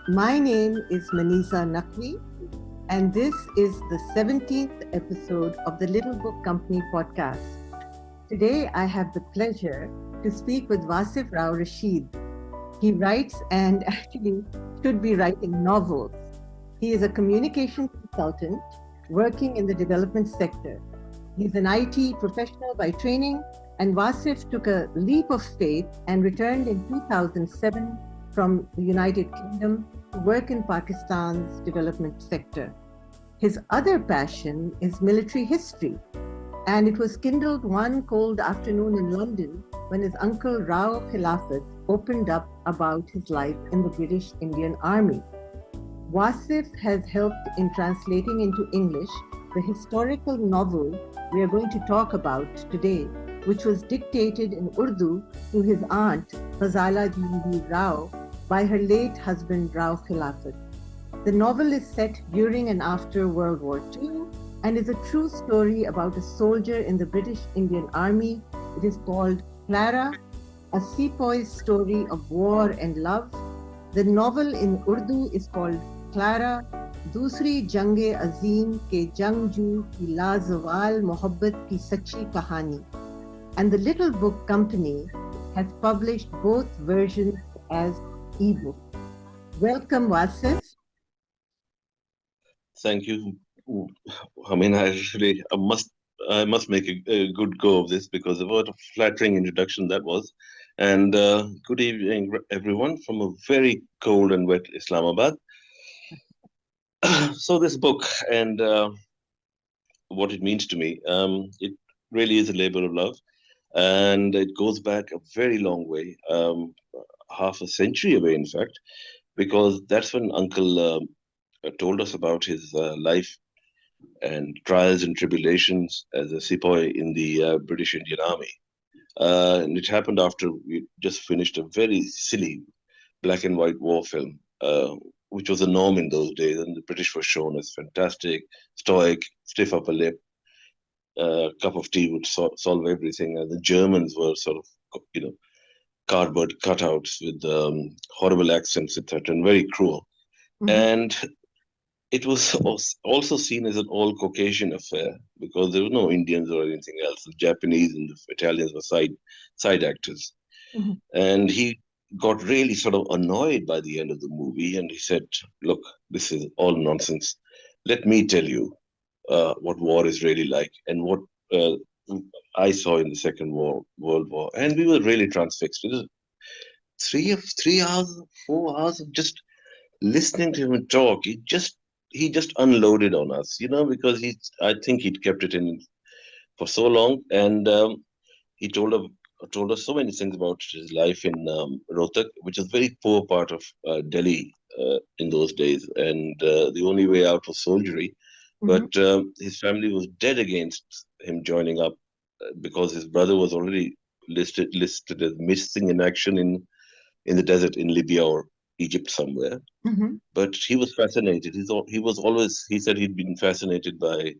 My name is Maniza Naqvi, and this is the 17th episode of the Little Book Company podcast. Today, I have the pleasure to speak with Wasif Rashid. He writes and actually should be writing novels. He is a communication consultant working in the development sector. He's an IT professional by training, and Wasif took a leap of faith and returned in 2007 from the United Kingdom to work in Pakistan's development sector. His other passion is military history, and it was kindled one cold afternoon in London when his uncle Rao Khilafat opened up about his life in the British Indian Army. Wasif has helped in translating into English the historical novel we are going to talk about today, which was dictated in Urdu to his aunt, Ghazala Jahingir Rao, by her late husband, Rao Khilafat. The novel is set during and after World War II and is a true story about a soldier in the British Indian Army. It is called Clara, a Sepoy's story of war and love. The novel in Urdu is called Clara, Dosri Jang Azeem ke Jangjo ki Lazawaal Mohabat ki Sachi Kahani. And the Little Book Company has published both versions as eBook. Welcome, Wasif. Thank you. I mean, I must make a good go of this because what a flattering introduction that was. And good evening, everyone, from a very cold and wet Islamabad. So this book and what it means to me, it really is a labor of love, and it goes back a very long way, half a century away, in fact, because that's when Uncle told us about his life and trials and tribulations as a sepoy in the British Indian Army. And it happened after we just finished a very silly black and white war film, which was a norm in those days. And the British were shown as fantastic, stoic, stiff upper lip, cup of tea would solve everything. And the Germans were sort of, cardboard cutouts with horrible accents, etc., and very cruel. Mm-hmm. And it was also seen as an all Caucasian affair because there were no Indians or anything else. The Japanese and the Italians were side actors. Mm-hmm. And he got really sort of annoyed by the end of the movie, and he said, "Look, this is all nonsense. Let me tell you what war is really like and what uh, I saw in the World War." And we were really transfixed. It was 3 hours, 4 hours of just listening to him talk. He just unloaded on us, because I think he'd kept it in for so long, and he told us so many things about his life in Rohtak, which is a very poor part of Delhi in those days, and the only way out was soldiery. Mm-hmm. But his family was dead against him joining up because his brother was already listed as missing in action in the desert in Libya or Egypt somewhere. Mm-hmm. But he was fascinated. He was always, he said he'd been fascinated by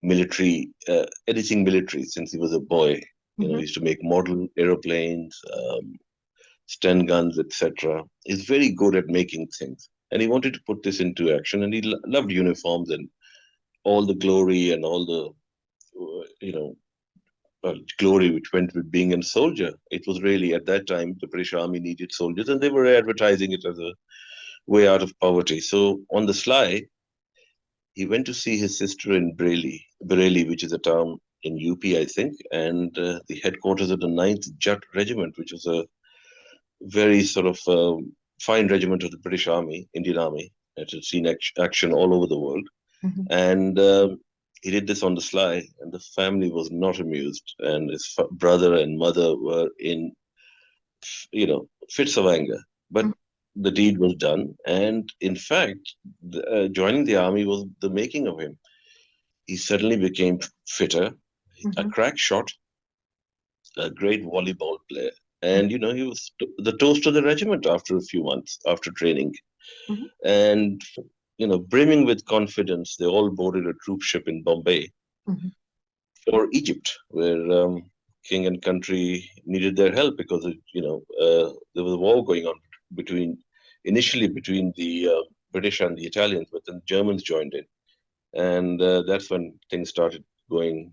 military, anything military since he was a boy. He Mm-hmm. used to make model aeroplanes, Sten guns, etc. He's very good at making things. And he wanted to put this into action, and he loved uniforms and all the glory and all the, glory which went with being a soldier. It was really, at that time, the British Army needed soldiers, and they were advertising it as a way out of poverty. So on the sly, he went to see his sister in Bareilly, which is a town in UP, I think, and the headquarters of the Ninth Jat Regiment, which was a very sort of fine regiment of the British Army, Indian Army, that had seen action all over the world. Mm-hmm. And he did this on the sly, and the family was not amused, and his brother and mother were in, fits of anger. But the deed was done, and in fact, joining the army was the making of him. He suddenly became fitter, a Mm-hmm. crack shot, a great volleyball player. And, he was the toast of the regiment after a few months, after training. Mm-hmm. And, brimming with confidence, they all boarded a troop ship in Bombay Mm-hmm. for Egypt, where king and country needed their help because, there was a war going on between initially between the British and the Italians, but then the Germans joined in. And that's when things started going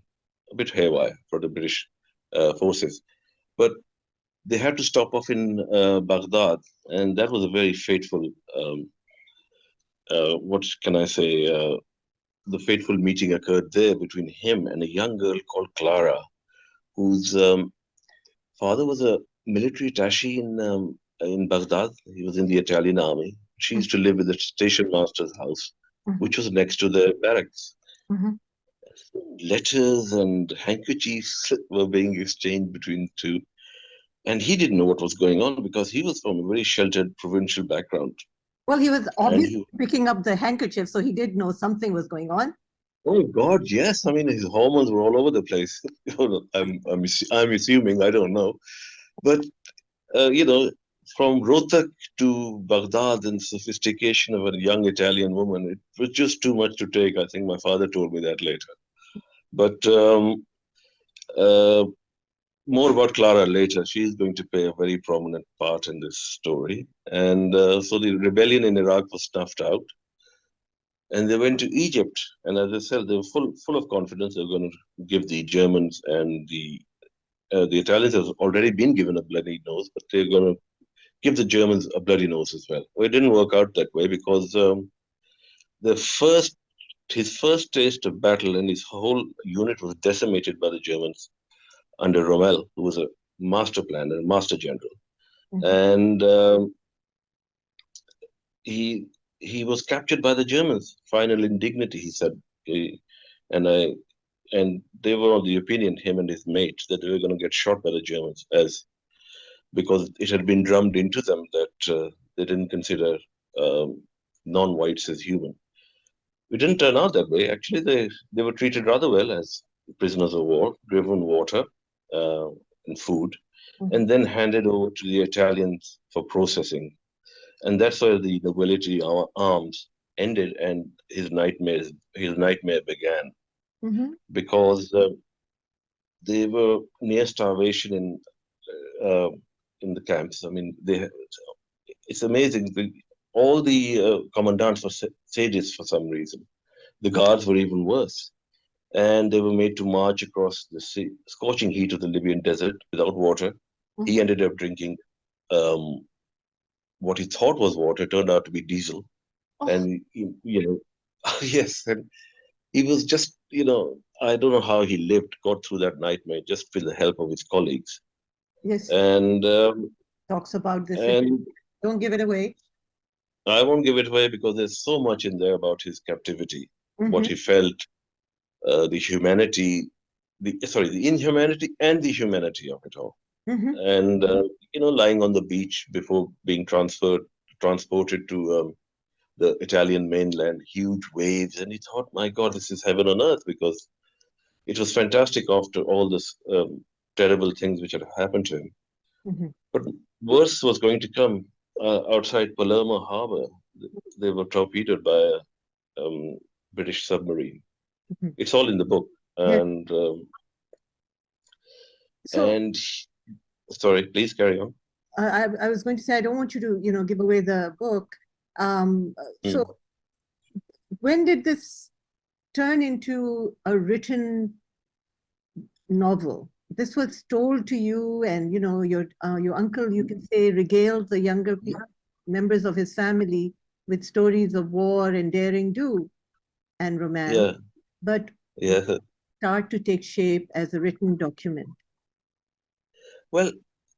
a bit haywire for the British forces. But they had to stop off in Baghdad, and that was a very fateful, um, what can I say, the fateful meeting occurred there between him and a young girl called Clara, whose father was a military attaché in Baghdad. He was in the Italian army. She used to live with the station master's house, Mhm. which was next to the barracks. Mhm. Letters and handkerchiefs were being exchanged between two. And he didn't know what was going on because he was from a very sheltered provincial background. Well, he was And obviously he, picking up the handkerchief, so he did know something was going on. oh God, yes. I mean, his hormones were all over the place. I'm assuming, I don't know. But, you know, from Rohtak to Baghdad and sophistication of a young Italian woman, it was just too much to take. I think my father told me that later. But uh, more about Clara later. She is going to play a very prominent part in this story. And so the rebellion in Iraq was snuffed out, and they went to Egypt. And as I said, they were full of confidence. They were going to give the Germans and the Italians have already been given a bloody nose, but they're going to give the Germans a bloody nose as well. Well, it didn't work out that way because the first his first taste of battle and his whole unit was decimated by the Germans under Rommel, who was a master planner, a master general. Mhm. And he he was captured by the Germans. Final indignity, he said. And I and they were of the opinion, him and his mates, that they were going to get shot by the Germans, as because it had been drummed into them that they didn't consider non-whites as human. It didn't turn out that way. Actually, they were treated rather well as prisoners of war, given water uh, and food, Mhm. and then handed over to the Italians for processing. And that's where the nobility arms ended, and his nightmare began Mhm. because they were near starvation uh, in the camps. I mean, it's amazing. All the commandants were sages for some reason. The guards were even worse. And they were made to march across the scorching heat of the Libyan desert without water. He Mhm. ended up drinking um, what he thought was water, turned out to be diesel. Oh, And, yes, and he was just, I don't know how he lived, got through that nightmare just with the help of his colleagues. yes. And Talks about this. and Don't give it away. I won't give it away because there's so much in there about his captivity, what Mhm. he felt, the humanity, the inhumanity and the humanity of it all. Mhm. And lying on the beach before being transported to the Italian mainland, huge waves, and he thought, my God, this is heaven on earth, because it was fantastic after all this terrible things which had happened to him. Mhm. But worse was going to come outside Palermo Harbor. They were torpedoed by a British submarine. Mhm. It's all in the book, Yes. and So and sorry, please carry on. I was going to say I don't want you to give away the book. So Mm. when did this turn into a written novel? This was told to you, and your uncle, you can say, regaled the younger members of his family with stories of war and daring do and romance, Yeah, but yeah. start to take shape as a written document. Well,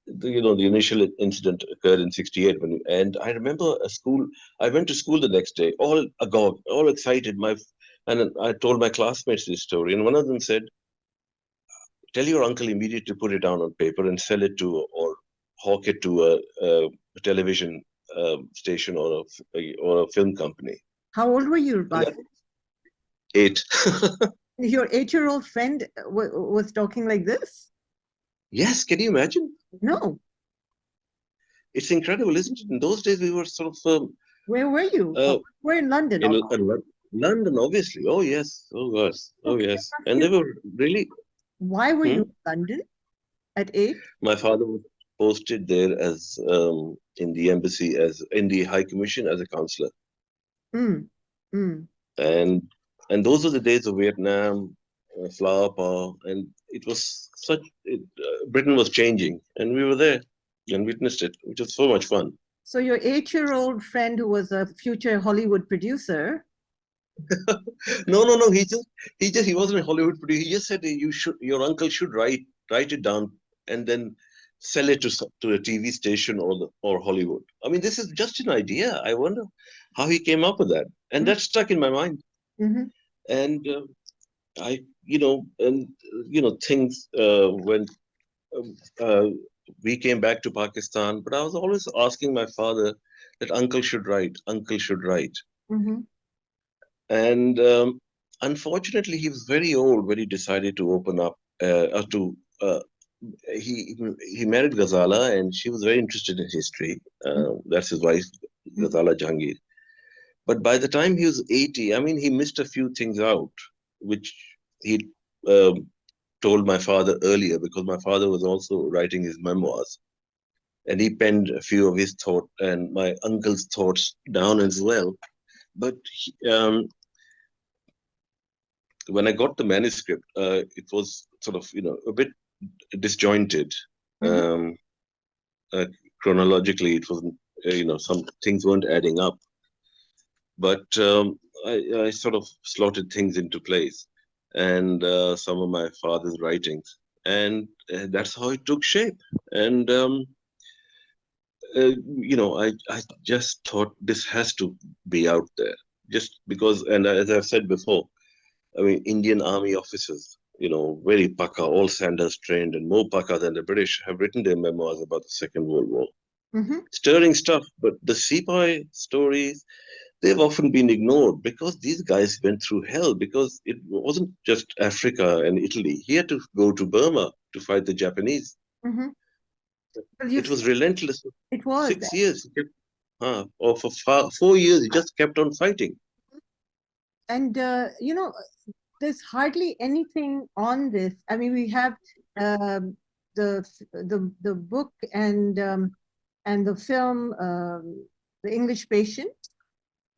the initial incident occurred in '68 and I remember a school. I went to school the next day, all agog, all excited. And I told my classmates this story, and one of them said, "Tell your uncle immediately to put it down on paper and sell it to or hawk it to a television station or a film company." How old were you, And that Wasif? eight. Your 8-year-old friend was talking like this? Yes, can you imagine? No. It's incredible, isn't it? In those days, we were sort of Where were you? uh, We're in London. London, obviously. Oh yes. Oh yes. So Oh can yes. I ask And you, they were really. why were Hmm? you in London at 8? My father was. posted there as in the embassy, as in the High Commission as a counselor. Mm. Mm. and and those were the days of Vietnam, flower power, and it was such. Britain was changing, and we were there and witnessed it, which was so much fun. So your 8-year-old friend who was a future Hollywood producer. No. He wasn't a Hollywood producer. He just said your uncle should write it down and then sell it to a TV station or Hollywood. I mean, this is just an idea. I wonder how he came up with that, and that stuck in my mind. Mm-hmm. And I, things when um, uh, we came back to Pakistan, but I was always asking my father that uncle should write. Mm-hmm. And unfortunately, he was very old when he decided to open up, to, he, he married Ghazala, and she was very interested in history. That's his wife, Mm-hmm. Ghazala Jahingir. But by the time he was 80, I mean, he missed a few things out, which he um, told my father earlier, because my father was also writing his memoirs, and he penned a few of his thoughts and my uncle's thoughts down as well. But when I got the manuscript, it was sort of a bit disjointed. Mm-hmm. Um, uh, Chronologically, it wasn't some things weren't adding up, but I sort of slotted things into place, and some of my father's writings, and that's how it took shape. And I just thought this has to be out there, just because. And as I've said before, I mean, Indian Army officers, very paka, all Sanders trained, and more paka than the British, have written their memoirs about the Second World War. Mm-hmm. Stirring stuff, but the Sepoy stories, they've often been ignored because these guys went through hell, because it wasn't just Africa and Italy. He had to go to Burma to fight the Japanese. Mm-hmm. Well, It you've was seen relentless. it was. 6 years, or for 4 years, he just kept on fighting. And there's hardly anything on this. I mean, we have the book and the film, The English Patient,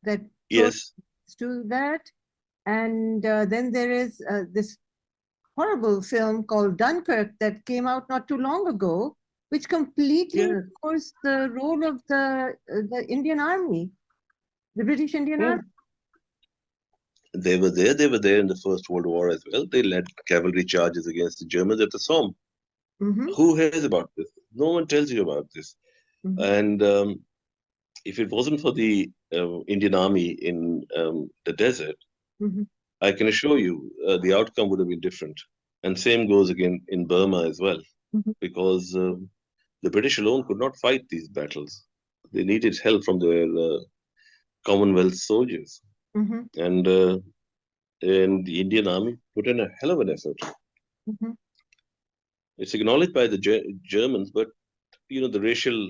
that close Yes, to that, and then there is this horrible film called Dunkirk that came out not too long ago, which completely yeah. ignores the role of the Indian Army, the British Indian Hmm. Army. They were there. They were there in the First World War as well. They led cavalry charges against the Germans at the Somme. Mm-hmm. Who hears about this? No one tells you about this. Mm-hmm. And if it wasn't for the Indian Army in the desert, Mm-hmm. I can assure you the outcome would have been different. And same goes again in Burma as well, Mm-hmm. because the British alone could not fight these battles. They needed help from their Commonwealth soldiers, Mm-hmm. and the Indian Army put in a hell of an effort. Mm-hmm. It's acknowledged by the Germans, but the racial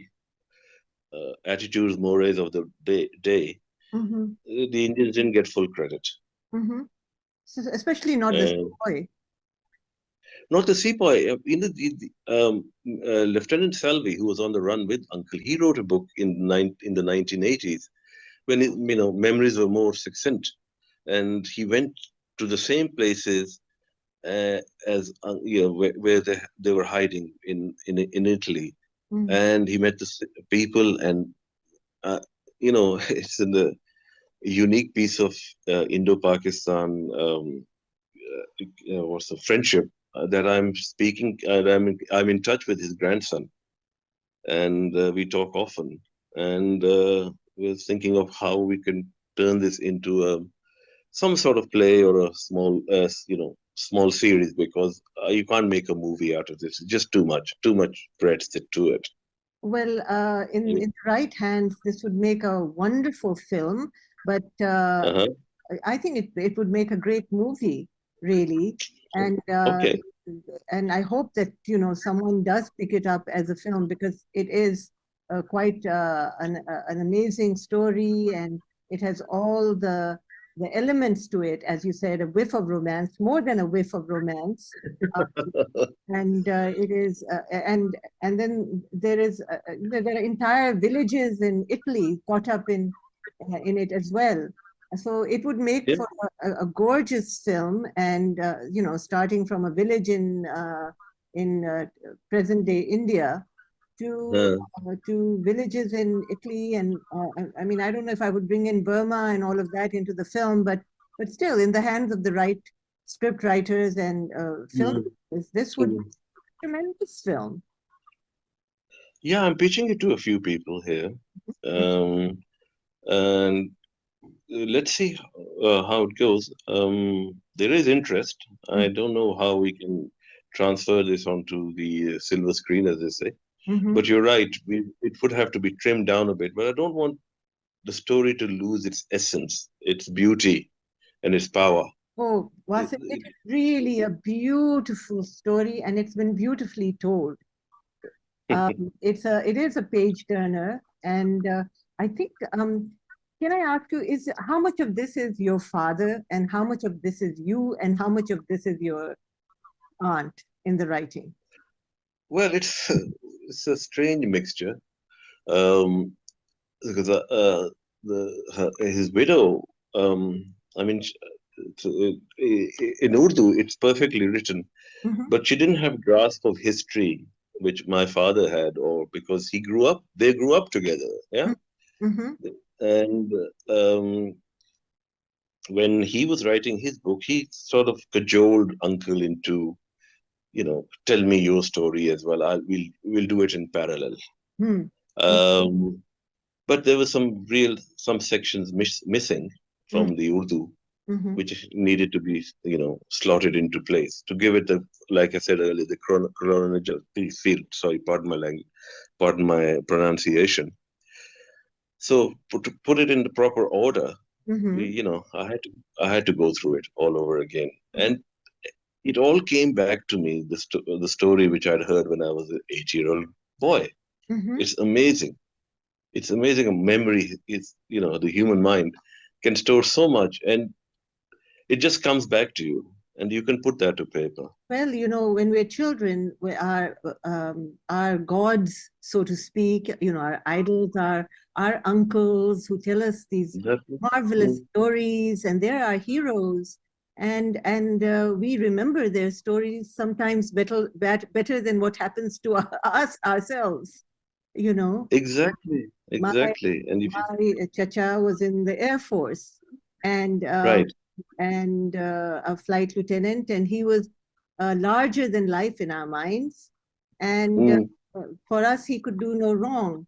attitudes, mores of the day, Mm-hmm. the Indians didn't get full credit. Mm-hmm. So, especially not the And Sepoy. not the sepoy. Lieutenant Salvi, who was on the run with Uncle, he wrote a book in the 1980s when memories were more succinct, and he went to the same places as where they were hiding in Italy, Mm-hmm. and he met the people, and uh, it's in the unique piece of Indo-Pakistan what's the friendship that I'm speaking. I'm in touch with his grandson, and we talk often. And we're thinking of how we can turn this into some sort of play or a small series, because you can't make a movie out of this. It's just too much breadth to it. Well, in the right hands, this would make a wonderful film, but Uh-huh. I think it would make a great movie, really. And Okay. I hope that someone does pick it up as a film, because it is quite an amazing story, and it has all the the elements to it, as you said, a whiff of romance, more than a whiff of romance. Uh, and it is and then there are entire villages in Italy caught up in it as well. So it would make Yeah. for a gorgeous film, and starting from a village in present day India to Uh, villages in Italy, and I mean, I don't know if I would bring in Burma and all of that into the film, but still, in the hands of the right script writers and mm, filmmakers, this would be mm. a tremendous film. Yeah, I'm pitching it to a few people here. Um, and let's see how it goes. There is interest. I don't know how we can transfer this onto the silver screen, as they say. Mm-hmm. But you're right. It would have to be trimmed down a bit. But I don't want the story to lose its essence, its beauty, and its power. Oh, Wasif, it is really a beautiful story, and it's been beautifully told. It is a page turner, and I think can I ask you, is how much of this is your father, and how much of this is you, and how much of this is your aunt in the writing? Well, it's a strange mixture. Um, because his widow, I mean, in Urdu, it's perfectly written, Mm-hmm. but she didn't have grasp of history, which my father had, or because they grew up together, yeah. Mm-hmm. And um, when he was writing his book, he sort of cajoled uncle into, tell me your story as well. We'll do it in parallel. Mm-hmm. Um, but there were some sections missing from the Urdu, Mm-hmm. which needed to be slotted into place to give it the, like I said earlier, the chronological feel. Sorry, pardon my pronunciation. So to put it in the proper order, Mm-hmm. I had to go through it all over again, and it all came back to me, the story which I'd heard when I was an 8-year-old boy. Mm-hmm. It's amazing. It's amazing. A memory is, the human mind can store so much, and it just comes back to you, and you can put that to paper. Well, when we're children, our gods, so to speak, our idols are our uncles who tell us these Exactly. marvelous Mm. stories, and they're our heroes. And we remember their stories sometimes better than what happens to us ourselves. You know, Exactly. my Exactly. And if you, my chacha was in the Air Force, and right. a flight lieutenant, and he was larger than life in our minds. And Mm, for us, he could do no wrong.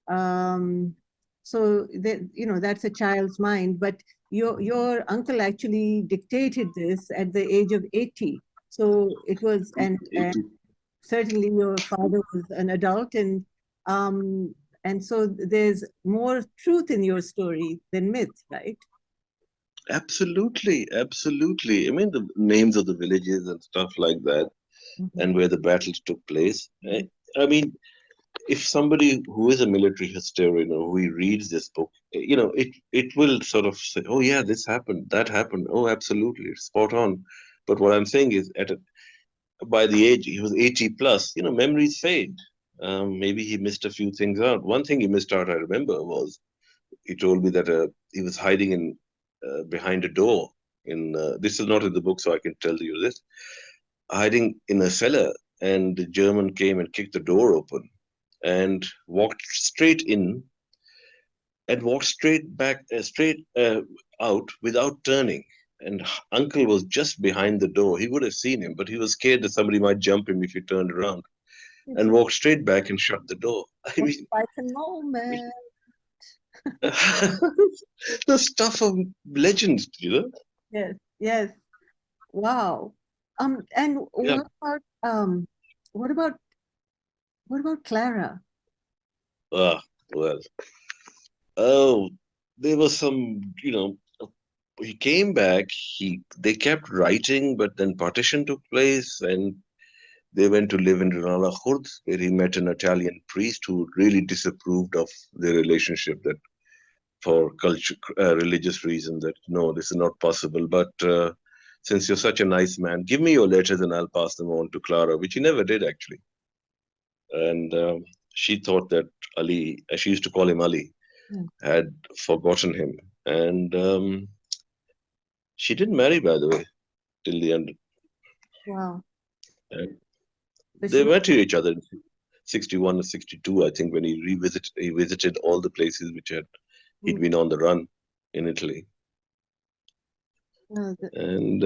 Um, so that, that's a child's mind. But your uncle actually dictated this at the age of 80. So it was, and it, certainly your father was an adult, um, and so there's more truth in your story than myth, right? absolutely. Absolutely. I mean, the names of the villages and stuff like that, Mhm. and where the battles took place. I mean, if somebody who is a military historian or who reads this book, it will sort of say, "Oh yeah, this happened, that happened. Oh, absolutely, it's spot on." But what I'm saying is, by the age he was 80 plus, memories fade. Maybe he missed a few things out. One thing he missed out, I remember, was he told me that he was hiding in behind a door. In This is not in the book, so I can tell you this. Hiding in a cellar, and the German came and kicked the door open and walked straight in and walked straight out without turning. And Uncle was just behind the door. He would have seen him, but he was scared that somebody might jump him if he turned around, It's and walked straight back and shut the door. I a mean, Python moment. the stuff of legends. Yes, yes. Wow. And Yeah. what about what about Clara? Ah, well. Oh, there was some, he came back. They kept writing, but then partition took place, and they went to live in Ranala Khurd, where he met an Italian priest who really disapproved of their relationship. That for culture, religious reason that no, this is not possible. But since you're such a nice man, give me your letters and I'll pass them on to Clara, which he never did actually. And she thought that Ali, as she used to call him Ali, Mm. had forgotten him. And she didn't marry, by the way, till the end. Wow. And So they she, went to each other in 61 or 62, I think, when he visited all the places which he'd mm, been on the run in Italy. no, And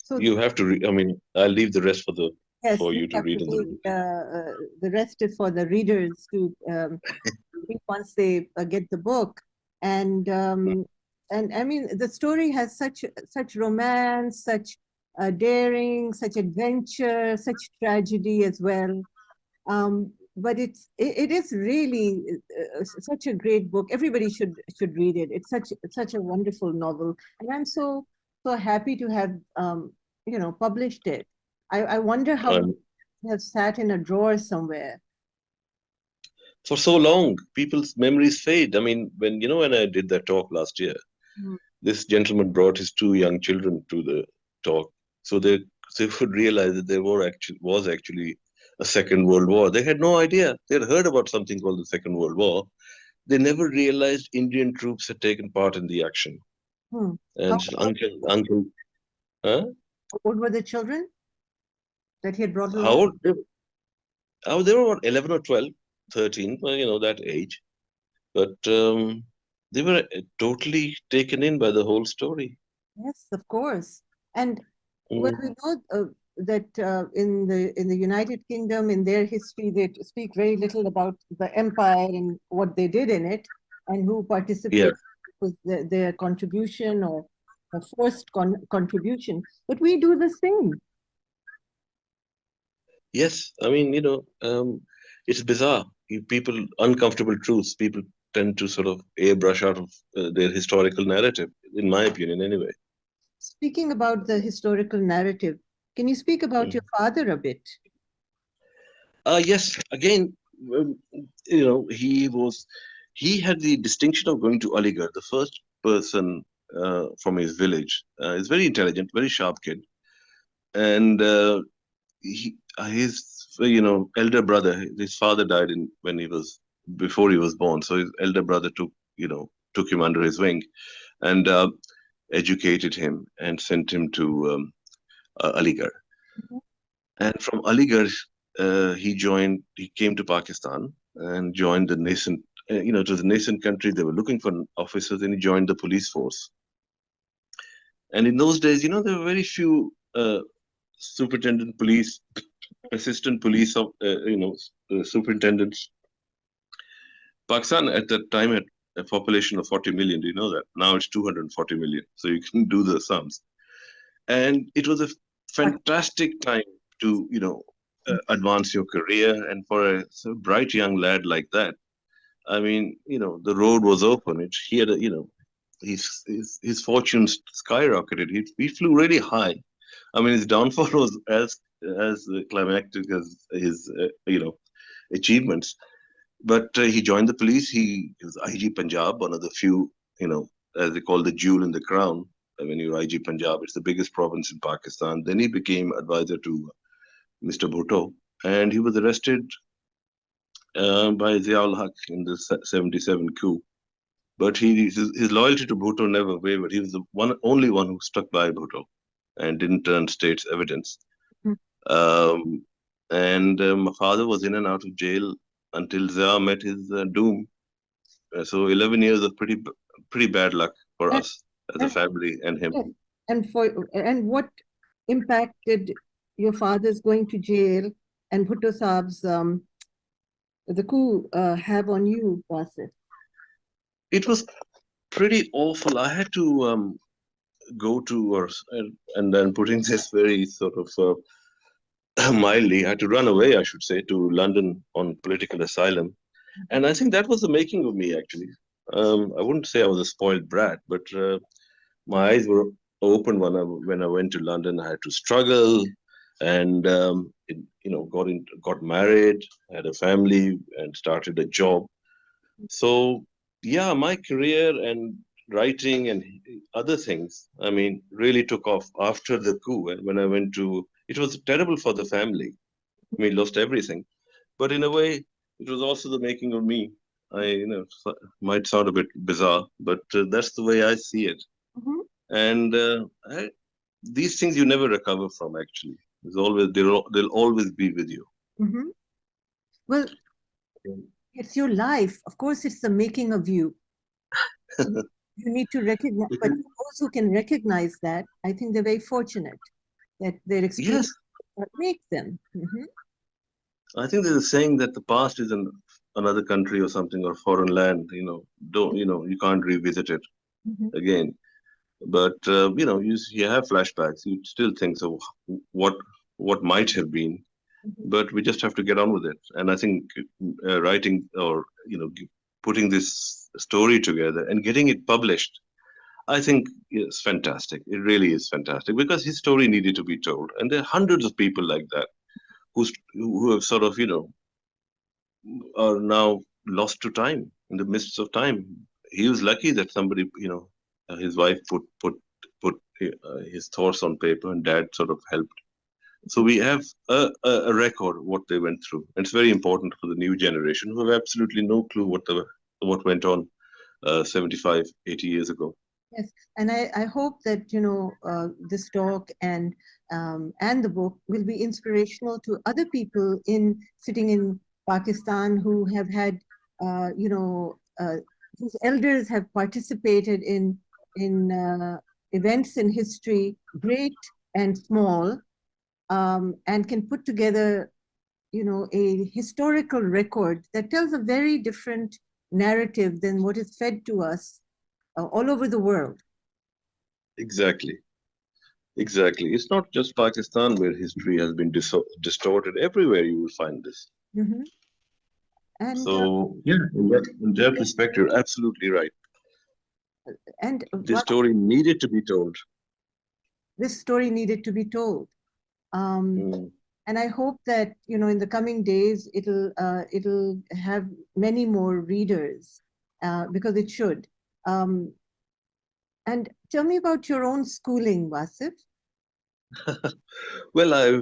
so you have to I mean, I'll leave the rest yes, for we you to have read to in the leave book. the rest is for the readers to read once they get the book. And I mean, the story has such romance, such daring, such adventure, such tragedy as well. But it is really such a great book. Everybody should read it. It's such a wonderful novel, and I'm so happy to have published it. I wonder how long Um, it has sat in a drawer somewhere. for so long, people's memories fade. I mean, when I did that talk last year, Mm. this gentleman brought his two young children to the talk, so they would realize that there was actually a Second World War. They had no idea. They had heard about something called the Second World War. They never realized Indian troops had taken part in the action. Hmm. And uncle, huh? How old were the children that he had brought How along? old? They were about 11 or 12, 13, well, that age. But they were totally taken in by the whole story. Yes, of course. And well, Mm, we know that in the United Kingdom, in their history, they speak very little about the empire and what they did in it, and who yeah. participated with their contribution or a forced contribution. But we do the same. Yes. I mean, it's bizarre. People, uncomfortable truths, people tend to sort of airbrush out of their historical narrative, in my opinion, anyway. Speaking about the historical narrative, can you speak about Mm. your father a bit? Yes. Again, um, he had the distinction of going to Aligarh, the first person from his village. He's very intelligent, very sharp kid, and his elder brother, his father died when he was before he was born, so his elder brother took him under his wing and educated him and sent him to Aligarh. Mhm. And from Aligarh, he came to Pakistan and joined the nascent, it was a nascent country. They were looking for officers, and he joined the police force. And in those days, there were very few superintendent police, assistant police of, superintendents. Pakistan at that time had a population of 40 million. Do you know that? Now it's 240 million. So you can do the sums. And it was a fantastic time to, advance your career. And for a so bright young lad like that, I mean, the road was open. He had, his fortunes skyrocketed. He flew really high. I mean, his downfall was as climactic as his, achievements. But he joined the police. He was IG Punjab, one of the few, as they call the jewel in the crown. When you're IG Punjab, it's the biggest province in Pakistan. Then he became advisor to Mr. Bhutto, and he was arrested by Ziaul Haq in the 77 coup. But his loyalty to Bhutto never wavered. He was the only one who stuck by Bhutto and didn't turn state's evidence. Mhm. Um, and my father was in and out of jail until Zia met his doom. So 11 years of pretty bad luck for And, us as a and, family and him. yes, and what impact did your father's going to jail and Bhutto Saab's the coup have on you, Wasif? It was pretty awful. I had to go to, and then putting this very sort of mildly, I had to run away, I should say, to London on political asylum. And I think that was the making of me, actually. I wouldn't say I was a spoiled brat, but my eyes were open when I went to London. I had to struggle, and got married, had a family, and started a job. So yeah, my career and writing and other things, I mean, really took off after the coup. And when I went to, it was terrible for the family. I mean, lost everything. But in a way, it was also the making of me. Might sound a bit bizarre, but that's the way I see it. Mhm, And these things you never recover from. Actually, there's always they'll always be with you. mhm. Well, it's your life. Of course, it's the making of you. You need to recognize, but those who can recognize that, I think they're very fortunate that their experience Yes, make them. I think there's a saying that the past is in another country or something or foreign land. Don't you can't revisit it Mhm, again. But you have flashbacks. You still think so. What what might have been, mhm, but we just have to get on with it. And I think writing or putting this story together and getting it published, I think is fantastic. It really is fantastic because his story needed to be told, and there are hundreds of people like that who have sort of are now lost to time in the midst of time. He was lucky that somebody, his wife put his thoughts on paper, and dad sort of helped. So we have a record of what they went through. And it's very important for the new generation who have absolutely no clue what went on 75, 80 years ago. Yes, and I hope that this talk and the book will be inspirational to other people in sitting in Pakistan who have had whose elders have participated in events in history, great and small, and can put together a historical record that tells a very different narrative than what is fed to us all over the world. Exactly. Exactly. It's not just Pakistan where history has been distorted. Everywhere you will find this. Mhm. And So, yeah, in that respect, you're absolutely right. This what story needed to be told. this story needed to be told. Um, Mm. and I hope that in the coming days it'll have many more readers because it should. Um, and tell me about your own schooling, Wasif. Well,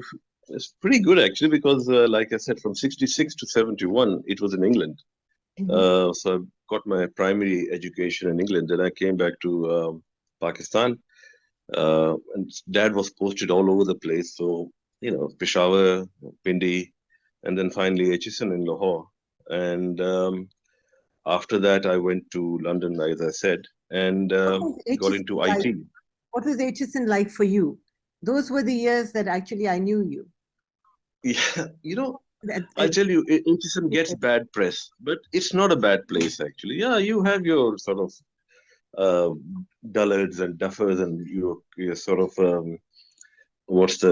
it's pretty good actually because, like I said, from 66 to 71, it was in England. Mhm. So I got my primary education in England. Then I came back to Pakistan, and dad was posted all over the place. So, Peshawar, Pindi, and then finally HSN in Lahore. And after that, I went to London, as I said, and What was got HSN into like? IT. What was HSN like for you? Those were the years that actually I knew you. Yeah, That, I tell you, HSN gets bad press, but it's not a bad place actually. Yeah, you have your sort of uh, dullards and duffers, and your sort of what's the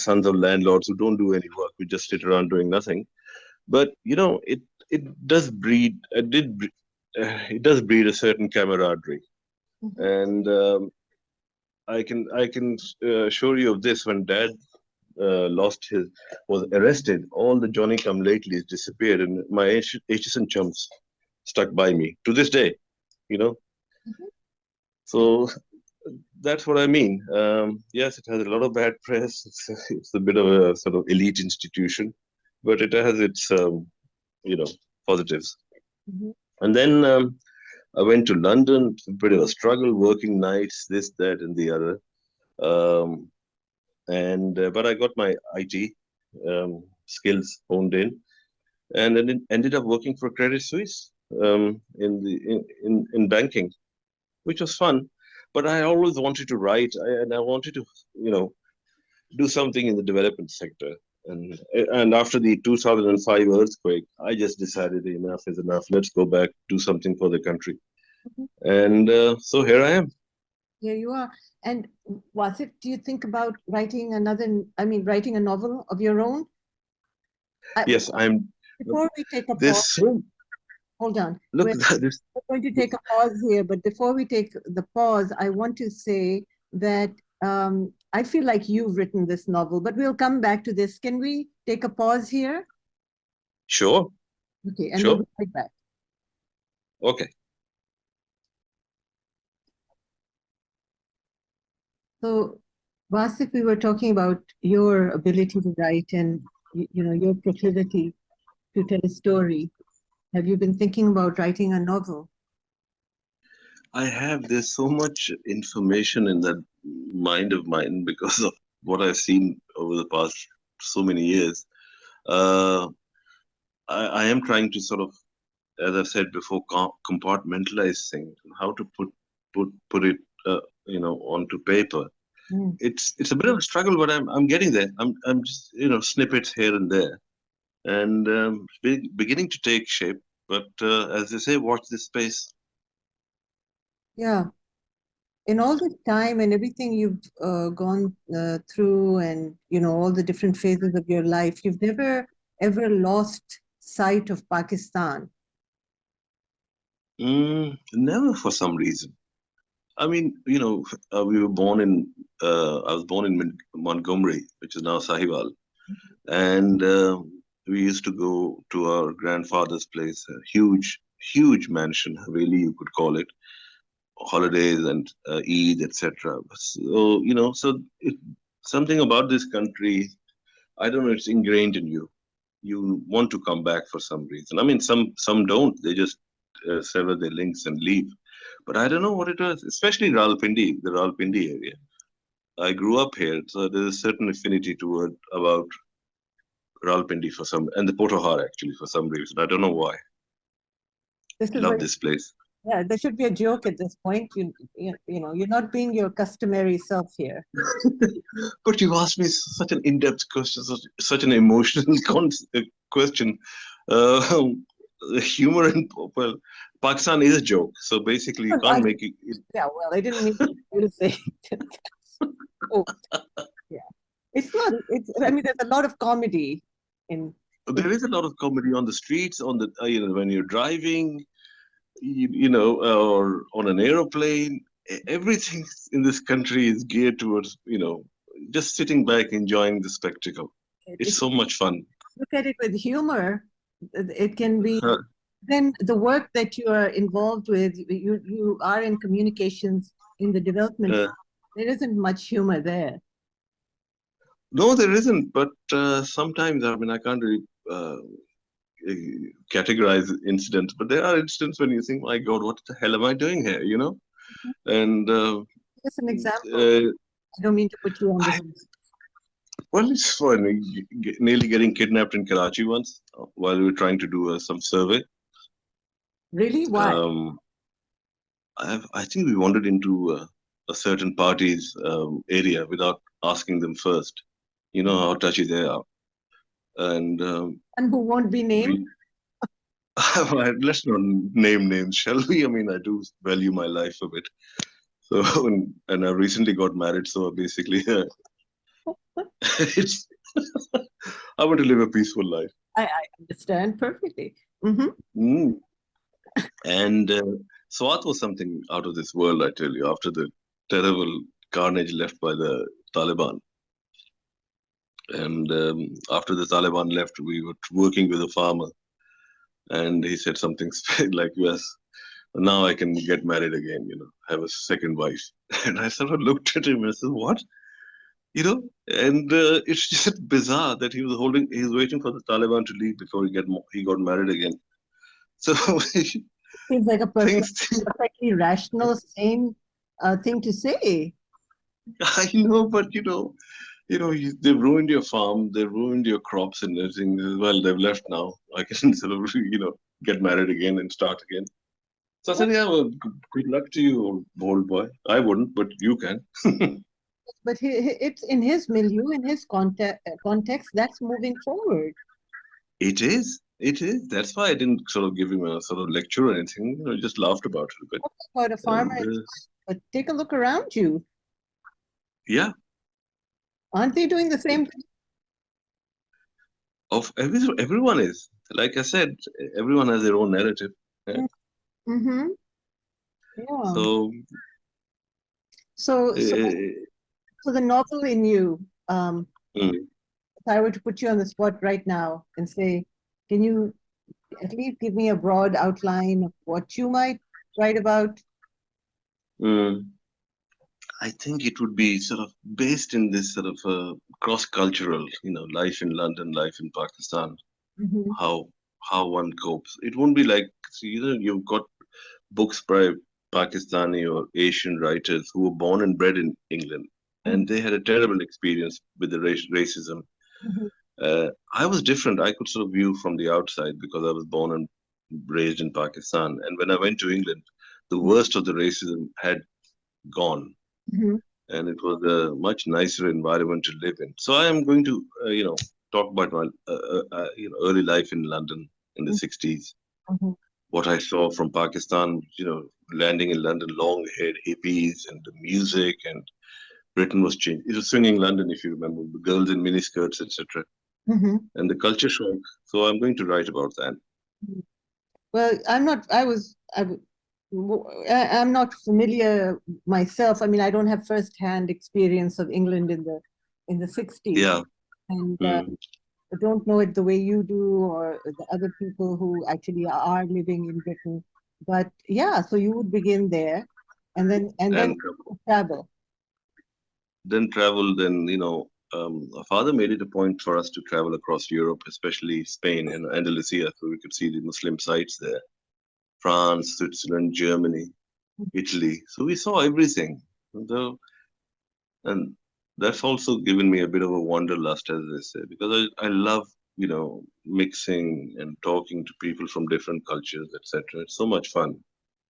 sons of landlords who don't do any work, who just sit around doing nothing. But it does breed, it does breed a certain camaraderie, Mhm. and I can assure you of this. When Dad was arrested, all the Johnny come latelys disappeared, and my HSN chums stuck by me to this day. You know, Mhm. so that's what I mean. Yes, it has a lot of bad press. It's a bit of a sort of elite institution, but it has its you know positives. Mhm. And then I went to London. It's a bit of a struggle, working nights, this, that, and the other. Um, and But I got my IT skills honed in, and then it ended up working for Credit Suisse in banking, which was fun. But I always wanted to write, and I wanted to, you know, do something in the development sector. And after the 2005 earthquake, I just decided enough is enough. Let's go back, do something for the country. Mhm. And so here I am. Here you are. And Wasif, do you think about writing writing a novel of your own? I, Yes, I'm. before we take a pause, There's so hold on. look. This. We're going to take a pause here, but before we take the pause, I want to say that I feel like you've written this novel, but we'll come back to this. Can we take a pause here? Sure, Okay, and we'll sure. be right back. Okay. So, Wasif, we were talking about your ability to write and your proclivity to tell a story. Have you been thinking about writing a novel? I have. There's so much information in that mind of mine because of what I've seen over the past so many years. Uh, I am trying to sort of, as I've said before, compartmentalize things, how to put it, onto paper. Mm. It's a bit of a struggle, but I'm getting there. I'm just snippets here and there, and beginning to take shape. But as they say, watch this space. Yeah. In all the time and everything you've gone through and, all the different phases of your life, you've never ever lost sight of Pakistan. Never for some reason. I mean, we were born in. I was born in Montgomery, which is now Sahiwal, and we used to go to our grandfather's place, a huge mansion, really you could call it, holidays and Eid, etc. So something about this country, I don't know, it's ingrained in you. You want to come back for some reason. I mean, some don't. They just sever their links and leave. But I don't know what it was, especially Rawalpindi, the Rawalpindi area. I grew up here, so there's a certain affinity toward about Rawalpindi for some, and the Potohar actually for some reason. I don't know why. This I is love very, this place. yeah, there should be a joke at this point. You're not being your customary self here. But you asked me such an in-depth question, such an emotional question. Uh, the humor in well, Pakistan is a joke, so basically you can't make it. Yeah, well, I didn't mean you to say that. Oh, yeah. It's not, I mean, there's a lot of comedy in There is a lot of comedy on the streets, on the when you're driving, or on an aeroplane. Everything in this country is geared towards just sitting back, enjoying the spectacle. It's if so much fun. you look at it with humor, it can be then the work that you are involved with, you are in communications in the development. Uh, There isn't much humor there. no, there isn't. But sometimes, I mean, I can't really categorize incidents, but there are incidents when you think, "My God, what the hell am I doing here?" And Just an example. uh, I don't mean to put you on I, this. well, it's fun. Nearly getting kidnapped in Karachi once while we were trying to do some survey. Really? Why? Um, I think we wandered into a certain party's area without asking them first. You know how touchy they are, and And who won't be named? we let's not name names, shall we? I mean, I do value my life a bit. So, and I recently got married, so basically, it's I want to live a peaceful life. I understand perfectly. Hmm. Mm. And Swat was something out of this world, I tell you, after the terrible carnage left by the Taliban. And after the Taliban left, we were working with a farmer, and he said something like, "Yes, now I can get married again, have a second wife." And I sort of looked at him and said, "What?" And it's just bizarre that he was waiting for the Taliban to leave before he got married again. So Seems like a things, perfectly rational, sane thing to say. I know, but they've ruined your farm, they've ruined your crops and everything. Well, they've left now. I can sort of, get married again and start again. So I said, yeah, well, good luck to you, old boy. I wouldn't, but you can. But it's in his milieu, in his context, that's moving forward. It is. It is. That's why I didn't sort of give him a sort of lecture or anything. Just laughed about it a bit. About a farmer, And but take a look around you. yeah, Aren't they doing the same thing? everyone is. Like I said, everyone has their own narrative. Yeah. Mm-hmm. Yeah. So, So, so, uh, so the novel in you, um, mm, if I were to put you on the spot right now and say, can you at least give me a broad outline of what you might write about? Mm. I think it would be sort of based in this sort of cross-cultural, life in London, life in Pakistan, Mm-hmm. how how one copes. It won't be like you've got books by Pakistani or Asian writers who were born and bred in England, and they had a terrible experience with the racism. Mm-hmm. I was different. I could sort of view from the outside because I was born and raised in Pakistan, and when I went to England, the worst of the racism had gone, Mm-hmm. and it was a much nicer environment to live in. So I am going to, talk about my, early life in London in the '60s. Mm-hmm. What I saw from Pakistan, landing in London, long-haired hippies and the music, and Britain was changed. It was swinging London, if you remember, the girls in miniskirts, etc., Mm-hmm. and the culture shock. So I'm going to write about that. Well, I'm not. I'm not familiar myself. I mean, I don't have first-hand experience of England in the '60s, Yeah. and Mm. I don't know it the way you do or the other people who actually are living in Britain. But yeah, so you would begin there, and then And travel. then travel. Then our father made it a point for us to travel across Europe, especially Spain and Andalusia, so we could see the Muslim sites there. France, Switzerland, Germany, Italy. So we saw everything. And that's also given me a bit of a wanderlust, as they say, because I love, mixing and talking to people from different cultures, etc. It's so much fun,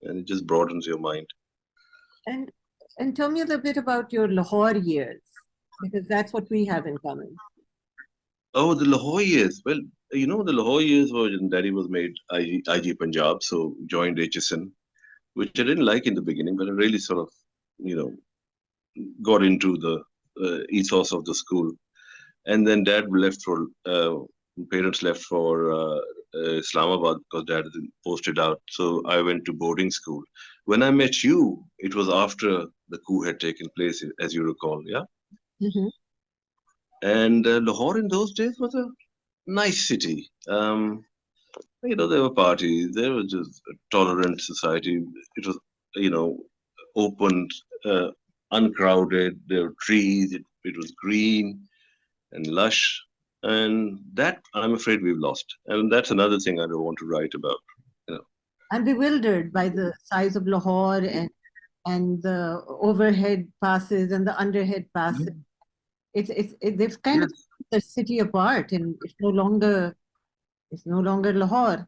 and it just broadens your mind. And and tell me a little bit about your Lahore years, because that's what we have in common. Oh, the Lahore years. Well, the Lahore years were when Daddy was made IG Punjab, so joined HSN, which I didn't like in the beginning, but I really sort of, you know, got into the ethos of the school. And then dad left for parents left for Islamabad because dad had posted out. So I went to boarding school. When I met you, it was after the coup had taken place, as you recall, yeah. Mm-hmm. And Lahore in those days was a nice city. There were parties. There was just a tolerant society. It was, you know, open, uh, uncrowded. There were trees. It was green and lush. And that I'm afraid we've lost. And that's another thing I don't want to write about. You know. I'm bewildered by the size of Lahore and the overhead passes and the underhead passes. They've kind of Yes, split the city apart, and it's no longer Lahore.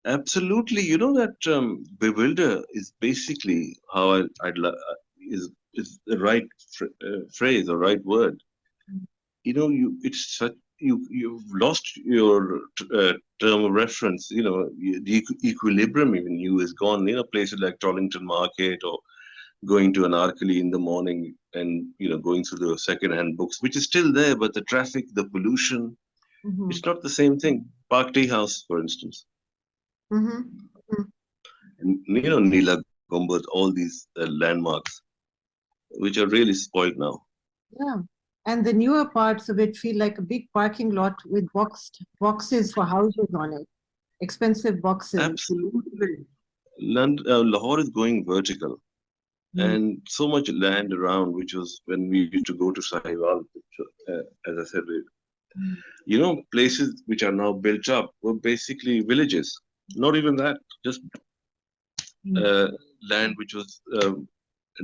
absolutely. You know that bewilder is basically how is the right phrase or right word. You've lost your term of reference. The equilibrium even you is gone. Places like Tollington Market or going to Anarkali in the morning and going through the second-hand books, which is still there, but the traffic, the pollution, Mm-hmm. it's not the same thing. Park Tea House, for instance, Mm-hmm. and Neela Gumbad, all these landmarks, which are really spoiled now. Yeah. And the newer parts of it feel like a big parking lot with boxes for houses on it, expensive boxes. Absolutely. Lahore is going vertical, Mm. and so much land around, which was when we used to go to Sahiwal, as I said, places which are now built up were basically villages. Not even that, just Mm. uh, land which was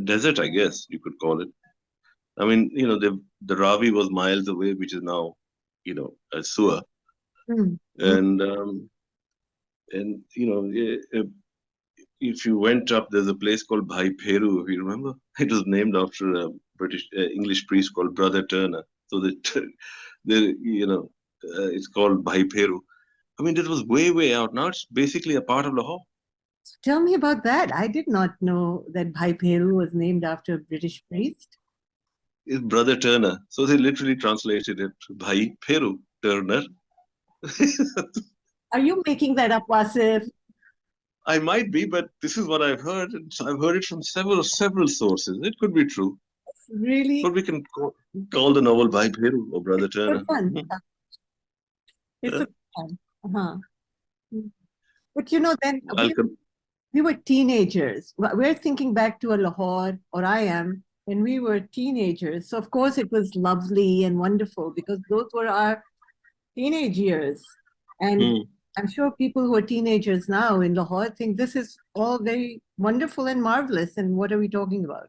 desert, I guess you could call it. I mean, the Ravi was miles away, which is now, a sewer, Mm. Mm. and if you went up, there's a place called Bhai Pheru, if you remember. It was named after a British English priest called Brother Turner. So it's called Bhai Pheru. I mean, it was way, way out. Now it's basically a part of Lahore. Tell me about that. I did not know that Bhai Peru was named after a British priest. It's Brother Turner. So they literally translated it Bhai Pheru Turner. Are you making that up, Wasif? I might be, but this is what I've heard. And so I've heard it from several sources. It could be true, Really? but we can call the novel Bhai Pheru or Brother Good Turner. one. Hmm. It's Uh, a good one. Uh-huh. But you know, then I'll con- we were teenagers. We're thinking back to a Lahore, or I am, when we were teenagers. So, of course, it was lovely and wonderful because those were our teenage years. And Hmm. I'm sure people who are teenagers now in Lahore think this is all very wonderful and marvelous. And what are we talking about?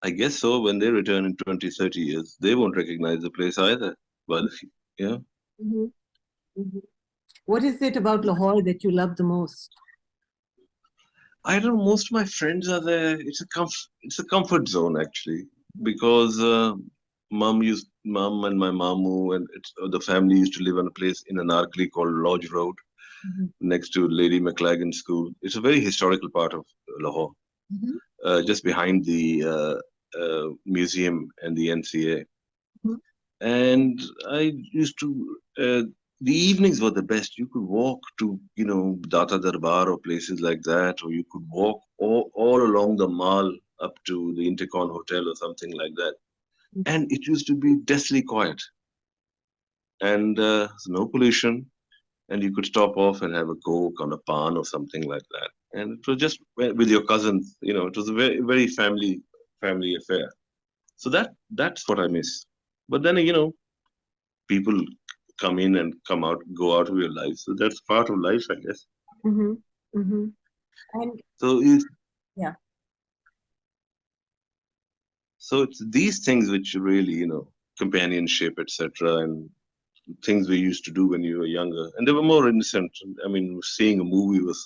I guess so. When they return in 20, 30 years, they won't recognize the place either. But yeah, Mhm, mhm. What is it about Lahore that you love the most? I don't know. Most of my friends are there. It's a comfort zone actually, because mom and my mamu and the family used to live on a place in Anarkali called Lodge Road, Mhm, next to Lady McLagan School. It's a very historical part of Lahore, mhm, just behind the museum and the NCA. mhm. And I used to. The evenings were the best. You could walk to, Data Darbar or places like that, or you could walk all along the mall up to the Intercon Hotel or something like that. And it used to be deathly quiet, and no pollution, and you could stop off and have a coke on a pan or something like that. And it was just with your cousins. It was a very very family affair. So that's what I miss. But then people come in and come out, go out of your life. So that's part of life, I guess. Mhm, mhm. And So it's, yeah. so it's these things which really, companionship, etc., and things we used to do when you were younger, and they were more innocent. I mean, seeing a movie was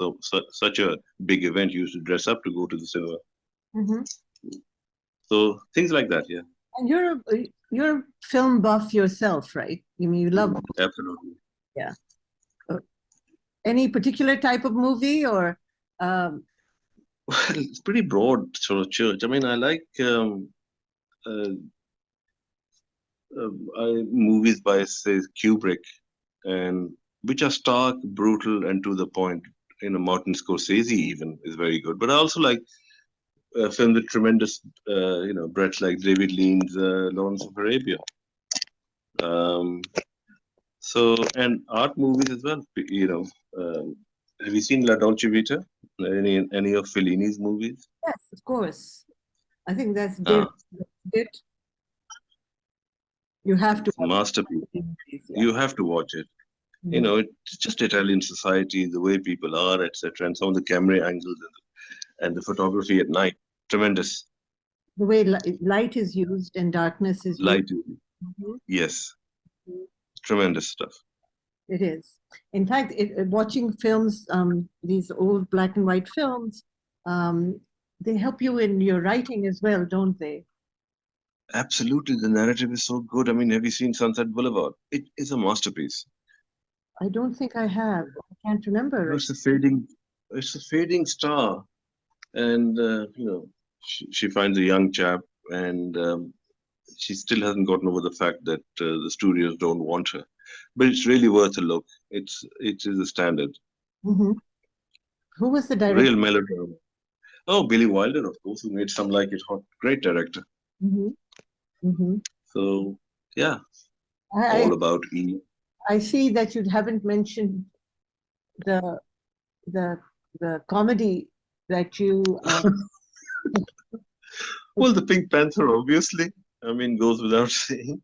such a big event. You used to dress up to go to the cinema. Mhm. So things like that, yeah, And you're a film buff yourself, right? You mean you love, absolutely. yeah. Uh, Any particular type of movie or um, Well, it's pretty broad sort of church. I mean, I like uh, movies by say Kubrick, and which are stark, brutal, and to the point. Martin Scorsese even is very good. But I also like films with tremendous, breadth like David Lean's Lawrence of Arabia. Um, and art movies as well. Have you seen La Dolce Vita? Any of Fellini's movies? yes, of course. I think that's Ah, it. You have to it's a watch masterpiece. the movies, yeah. You have to watch it. Mhm. It's just Italian society, the way people are, etc., and some of the camera angles and the photography at night. Tremendous. The way light is used and darkness is used. Light. Mhm. Yes, tremendous stuff. It is. In fact, watching films, these old black and white films, um, they help you in your writing as well, don't they? Absolutely, the narrative is so good. I mean, have you seen Sunset Boulevard? It is a masterpiece. I don't think I have. I can't remember it. It's a fading star, and she finds a young chap, and she still hasn't gotten over the fact that the studios don't want her. But it's really worth a look. It is a standard, Mhm. Who was the director? real melodrama. Oh, Billy Wilder, of course, who made Some Like It Hot. Great director. Hmm. Hmm. So yeah, I all about E. I see that you haven't mentioned the the the comedy that you Well, the Pink Panther, obviously. I mean, goes without saying.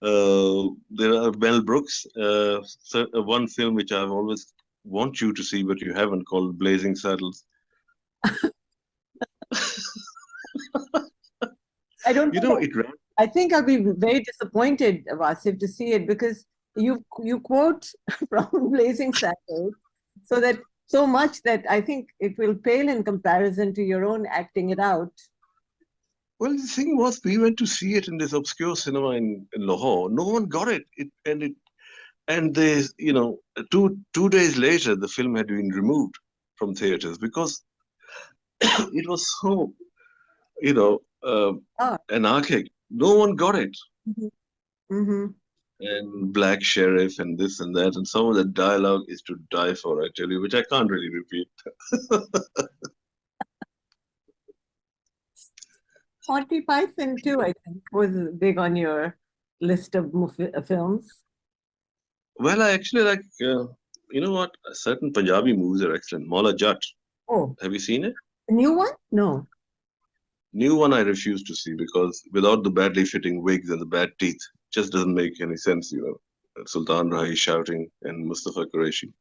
There are Mel Brooks, one film which I've always want you to see, but you haven't, called Blazing Saddles. I don't You think know, it ran. I think I'll be very disappointed, Wasif, to see it because you quote from Blazing Saddles so that so much that I think it will pale in comparison to your own acting it out. Well, the thing was, we went to see it in this obscure cinema in Lahore. No one got it. And they, two days later, the film had been removed from theaters because it was so, you know, uh, Ah. anarchic. No one got it. Hmm. Hmm. And Black Sheriff and this and that, and some of the dialogue is to die for, I tell you, which I can't really repeat. Monty Python too, I think, was big on your list of films. Well, I actually like You know what? Certain Punjabi movies are excellent. Maula Jat. Oh, Have you seen it? a new one? No. New one I refuse to see because without the badly fitting wigs and the bad teeth, just doesn't make any sense, you know. Sultan Rahi shouting and Mustafa Qureshi.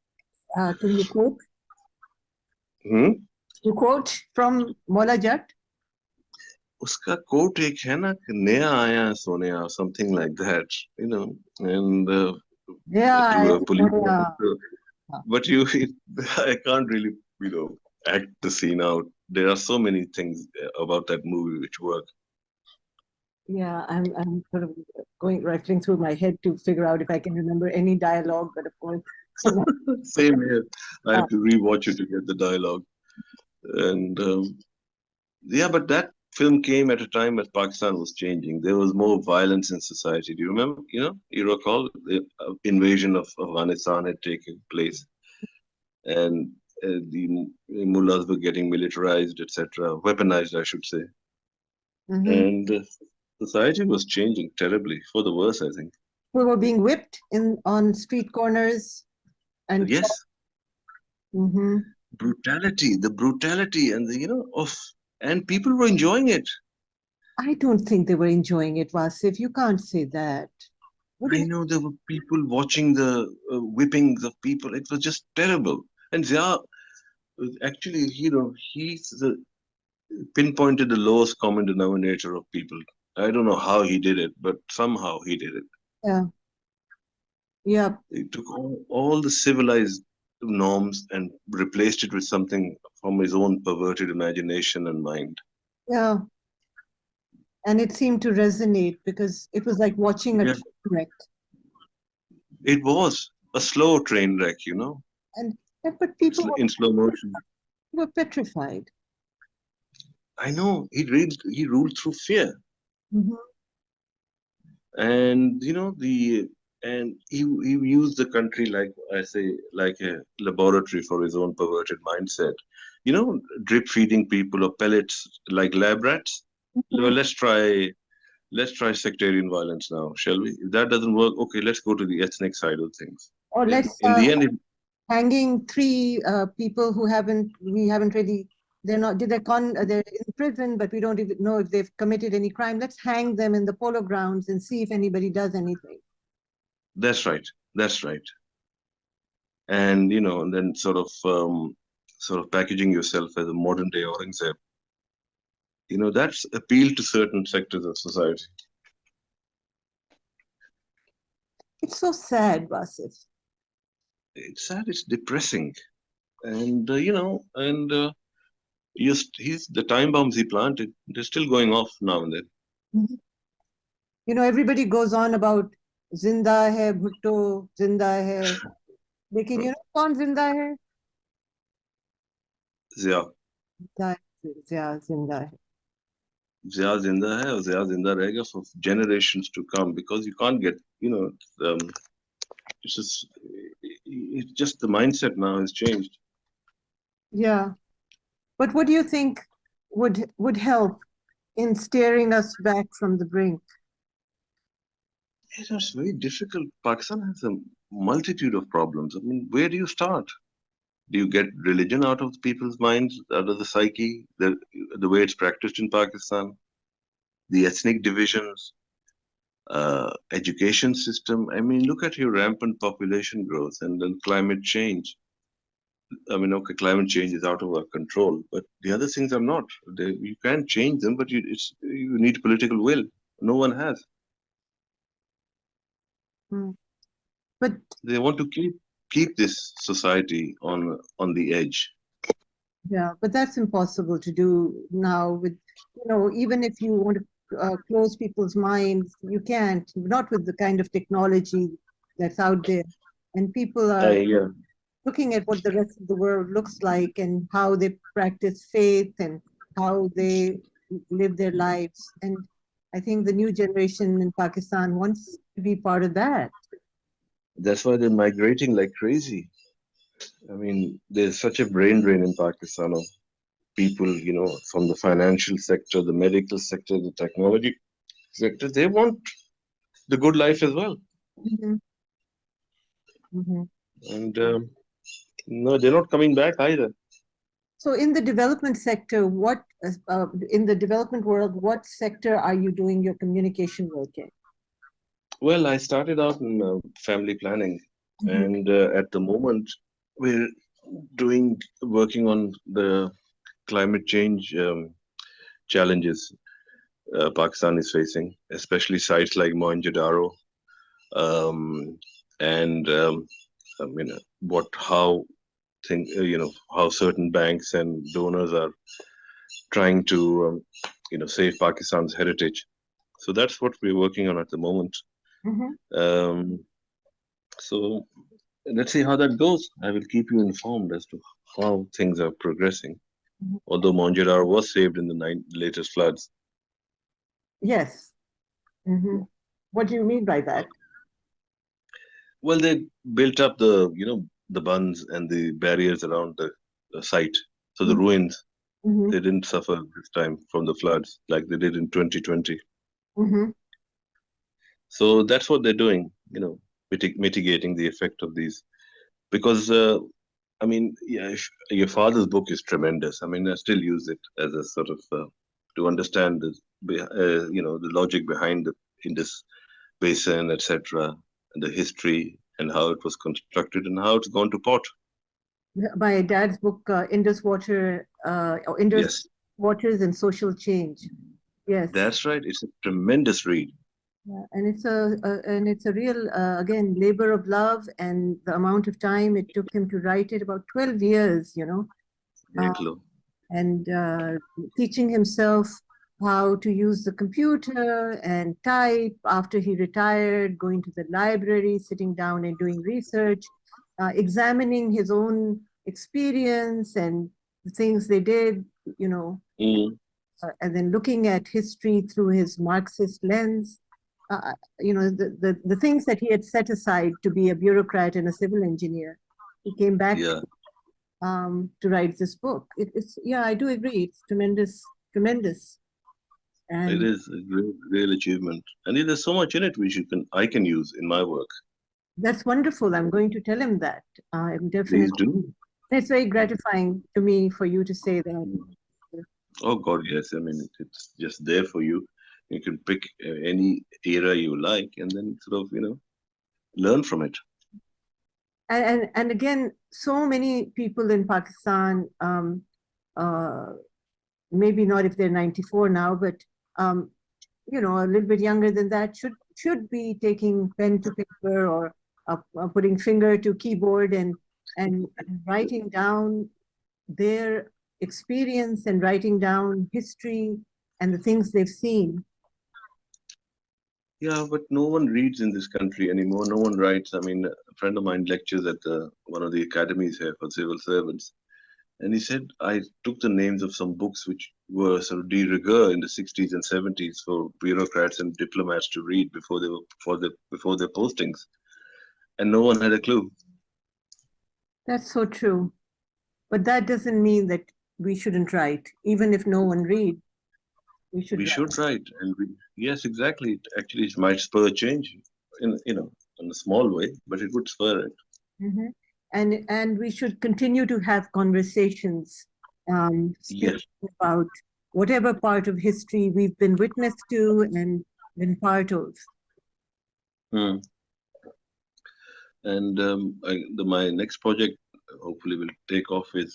Can you quote? Hmm? You quote from Mola Jat? उसका coat एक है ना कि नया आया है Sonia something like that, you know, and to Yeah, a police yeah. officer. But I can't really, you know, act the scene out. There are so many things about that movie which work. Yeah, I'm sort of going rifling through my head to figure out if I can remember any dialogue, but of course, Same here. I uh, have to rewatch it to get the dialogue. And yeah, but that film came at a time as Pakistan was changing. There was more violence in society. Do you remember? You know, you recall the invasion of Afghanistan had taken place, and the mullahs were getting militarized, etc., weaponized, I should say. mhm. And society was changing terribly for the worse, I think. We were being whipped in on street corners and Yes, mhm. the brutality, and the of, and people were enjoying it. I don't think they were enjoying it, Wasif. You can't say that. What do I you know there were people watching the whippings of people. It was just terrible. And Zia, actually, he's pinpointed the lowest common denominator of people. I don't know how he did it, but somehow he did it. Yeah, yeah, He took all the civilized norms and replaced it with something from his own perverted imagination and mind. yeah. And it seemed to resonate because it was like watching a Yeah, train wreck. it was a slow train wreck, you know, And but people in slow motion. were petrified. I know he ruled through fear. Mhm. And he used the country, like I say, like a laboratory for his own perverted mindset, drip feeding people or pellets like lab rats. Well, Mhm. let's try sectarian violence now, shall we? If that doesn't work, okay, let's go to the ethnic side of things. Or Yeah, let's in the end hanging three people who we haven't really they're in prison, but we don't even know if they've committed any crime. Let's hang them in the polo grounds and see if anybody does anything. that's right, that's right. And and then sort of packaging yourself as a modern day Aurangzeb, that's appeal to certain sectors of society. It's so sad, Wasif. It's sad, it's depressing. And he's the time bombs he planted, they're still going off now and then. Mhm. Everybody goes on about जिंदा है भुट्टो जिंदा है लेकिन कौन जिंदा है Zia जिंदा जिंदा है Zia zinda hai aur Zia zinda rahega for generations to come, because you can't get, um, it's just the mindset now has changed. yeah. But what do you think would help in steering us back from the brink? It's very difficult. Pakistan has a multitude of problems. I mean, where do you start? Do you get religion out of people's minds, out of the psyche, the way it's practiced in Pakistan, the ethnic divisions, education system? I mean, look at your rampant population growth and then climate change. I mean, okay, climate change is out of our control, but the other things are not. You can change them, but you need political will. No one has. Hmm. But They want to keep this society on the edge. yeah, but that's impossible to do now with, even if you want to close people's minds, you can't, not with the kind of technology that's out there. And people are Yeah, looking at what the rest of the world looks like and how they practice faith and how they live their lives. And I think the new generation in Pakistan wants to be part of that. that's why they're migrating like crazy. I mean, there's such a brain drain in Pakistan of people, from the financial sector, the medical sector, the technology sector. They want the good life as well. Mhm, mhm. and no, they're not coming back either. So in the development sector, in the development world, what sector are you doing your communication work in? Well, I started out in family planning, Mhm. and at the moment we're working on the climate change challenges Pakistan is facing, especially sites like Mohenjo-daro, um, and I mean, how how certain banks and donors are trying to, save Pakistan's heritage. So that's what we're working on at the moment. Mhm. Um, so let's see how that goes. I will keep you informed as to how things are progressing. Mhm. Although Mohenjo-daro was saved in the latest floods. Yes. Mhm. What do you mean by that? Well, they built up the bunds and the barriers around the site, so the Mhm. ruins Mhm. they didn't suffer this time from the floods like they did in 2020. Mhm. So that's what they're doing, mitigating the effect of these. Because I mean, yeah, your father's book is tremendous. I mean, I still use it as a sort of to understand the logic behind the Indus Basin, etc., and the history and how it was constructed and how it's gone to pot. My dad's book, Indus Yes, Waters and Social Change. Yes. that's right. It's a tremendous read. Yeah, and it's a real again labor of love, and the amount of time it took him to write it, about 12 years, uh, Eklo. and teaching himself how to use the computer and type after he retired, going to the library, sitting down and doing research, examining his own experience and the things they did, you know, Mm, and then looking at history through his Marxist lens. The things that he had set aside to be a bureaucrat and a civil engineer, he came back yeah, to write this book. It's yeah, I do agree. It's tremendous, tremendous, it and is a great, real achievement, and there's so much in it which I can use in my work. that's wonderful. I'm going to tell him that. I'm Please definitely. do. It's very gratifying to me for you to say that. Mm. Oh God, yes. I mean, it's just there for you. You can pick any era you like, and then sort of learn from it. And again, so many people in Pakistan, uh, maybe not if they're 94 now, but um, a little bit younger than that should be taking pen to paper or putting finger to keyboard and writing down their experience and writing down history and the things they've seen. Yeah, but no one reads in this country anymore. No one writes. I mean, a friend of mine lectures at one of the academies here for civil servants, and he said I took the names of some books which were sort of de rigueur in the 60s and 70s for bureaucrats and diplomats to read before their postings, and no one had a clue. That's so true. But that doesn't mean that we shouldn't write. Even if no one reads, we should We write. should write, and yes, exactly. Actually, it might spur change in a small way, but it would spur it. Mhm. And we should continue to have conversations, Yes. speaking about whatever part of history we've been witness to and been part of. Hmm. And my next project hopefully will take off is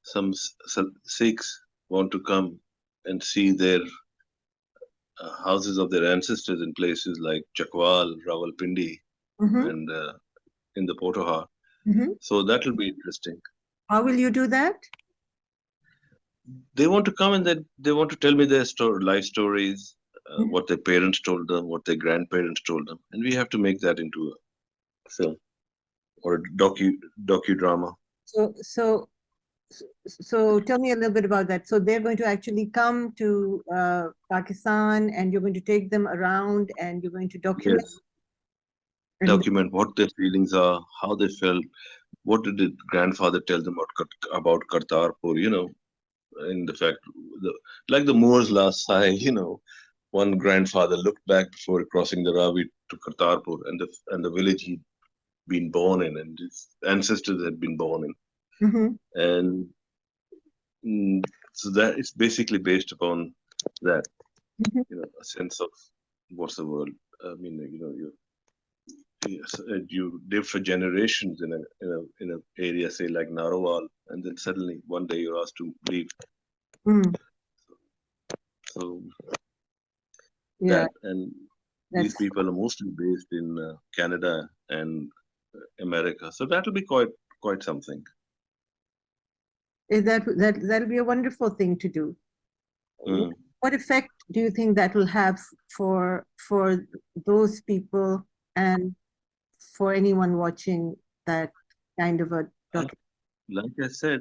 some Sikhs want to come and see their houses of their ancestors in places like Chakwal, Rawalpindi, Mhm. and in the Potoha. Mhm. So that will be interesting. How will you do that? They want to come and they want to tell me their life stories, Mhm. what their parents told them, what their grandparents told them, and we have to make that into a film or a docudrama. So, so, so tell me a little bit about that. So they're going to actually come to Pakistan, and you're going to take them around, and you're going to document. Yes, And document what their feelings are, how they felt, what did the grandfather tell them about Kartarpur, in the fact, the, like the Moor's last sigh, one grandfather looked back before crossing the Ravi to Kartarpur and the village he been born in and his ancestors had been born in. Mm-hmm. And so that it's basically based upon that, Mm-hmm. a sense of what's the word? I mean, you live for generations in a area, say like Narawal, and then suddenly one day you're asked to leave. Mm. So Yeah, that, and these that's people are mostly based in Canada and America, so that'll be quite something. that'll be a wonderful thing to do. Mm. What effect do you think that will have for those people and for anyone watching that kind of a And documentary? like I said,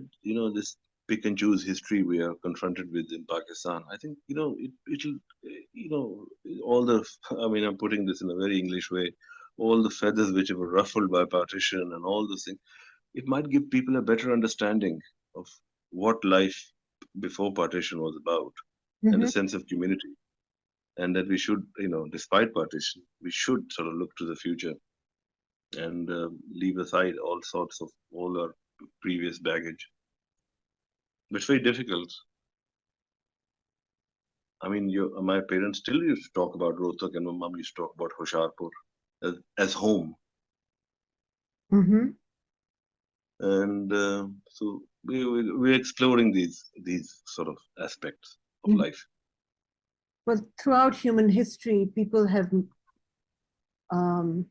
this pick and choose history we are confronted with in Pakistan. I think it'll all the. I mean, I'm putting this in a very English way. All the feathers which were ruffled by partition and all those things, it might give people a better understanding of what life before partition was about, and a Mm-hmm. sense of community, and that we should, despite partition, we should sort of look to the future and leave aside all our previous baggage. But it's very difficult. I mean, my parents still used to talk about Rohtak, and my mom used to talk about Hoshiarpur as home. Mm-hmm. And so we're exploring these sort of aspects of Mm-hmm. life. Well, throughout human history, people um,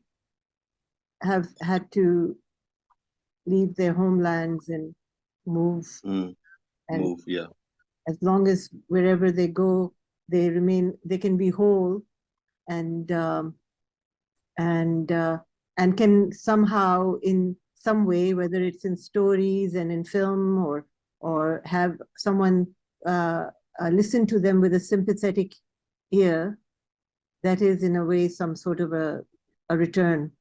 have had to leave their homelands and move, Mm, and move, yeah. as long as wherever they go, they can be whole and and uh, and can somehow in some way, whether it's in stories and in film or have someone uh, listen to them with a sympathetic ear, that is in a way some sort of a return,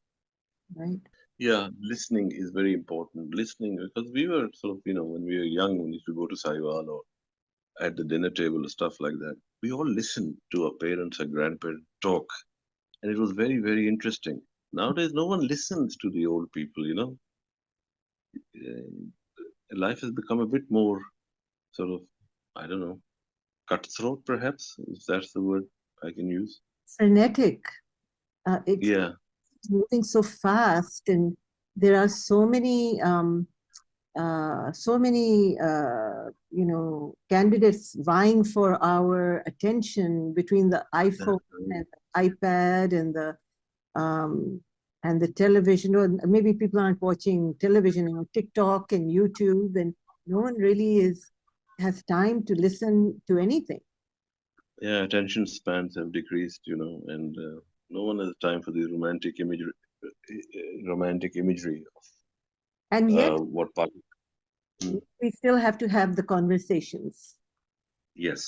right? Yeah, listening is very important. Listening, because we were sort of, when we were young, we used to go to Saiwan or at the dinner table or stuff like that. We all listened to our parents or grandparents talk, and it was very, very interesting. Nowadays, no one listens to the old people. And life has become a bit more sort of, I don't know, cutthroat, perhaps, if that's the word I can use. Frenetic. It's Yeah, moving so fast, and there are so many candidates vying for our attention between the iPhone and the iPad um, and the television. Or maybe people aren't watching television, TikTok and YouTube, and no one really has time to listen to anything. yeah, attention spans have decreased, and no one has time for the romantic imagery And yet, of what part. Hmm. we still have to have the conversations. Yes,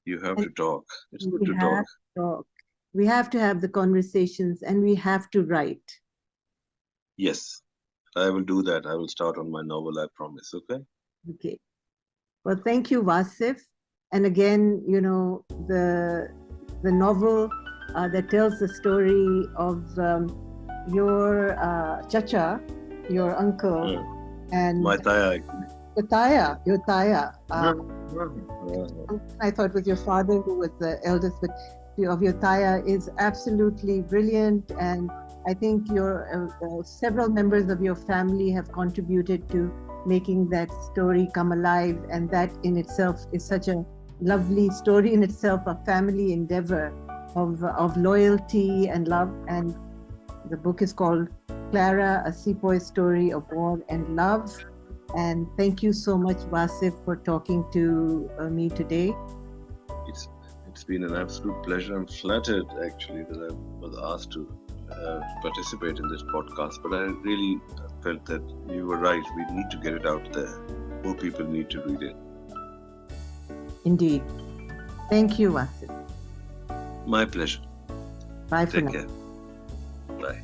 you have And to talk. It's good we to talk. have to talk. We have to have the conversations, and we have to write. Yes, I will do that. I will start on my novel, I promise. Okay. Okay. Well, thank you, Wasif. And again, the novel that tells the story of your chacha, your uncle, Mm. and My Taya. your taya. Mhm. I thought it was your father who was the eldest, but of your taya is absolutely brilliant. And I think several members of your family have contributed to making that story come alive. And that in itself is such a lovely story in itself, a family endeavor of loyalty and love. And the book is called Clara, a Sepoy story of war and love. And thank you so much, Wasif, for talking to me today. It's it's been an absolute pleasure. I'm flattered actually that I was asked to participate in this podcast. But I really felt that you were right. We need to get it out there. More people need to read it. Indeed. Thank you, Wasif. My pleasure. Bye for Take now. care. Bye.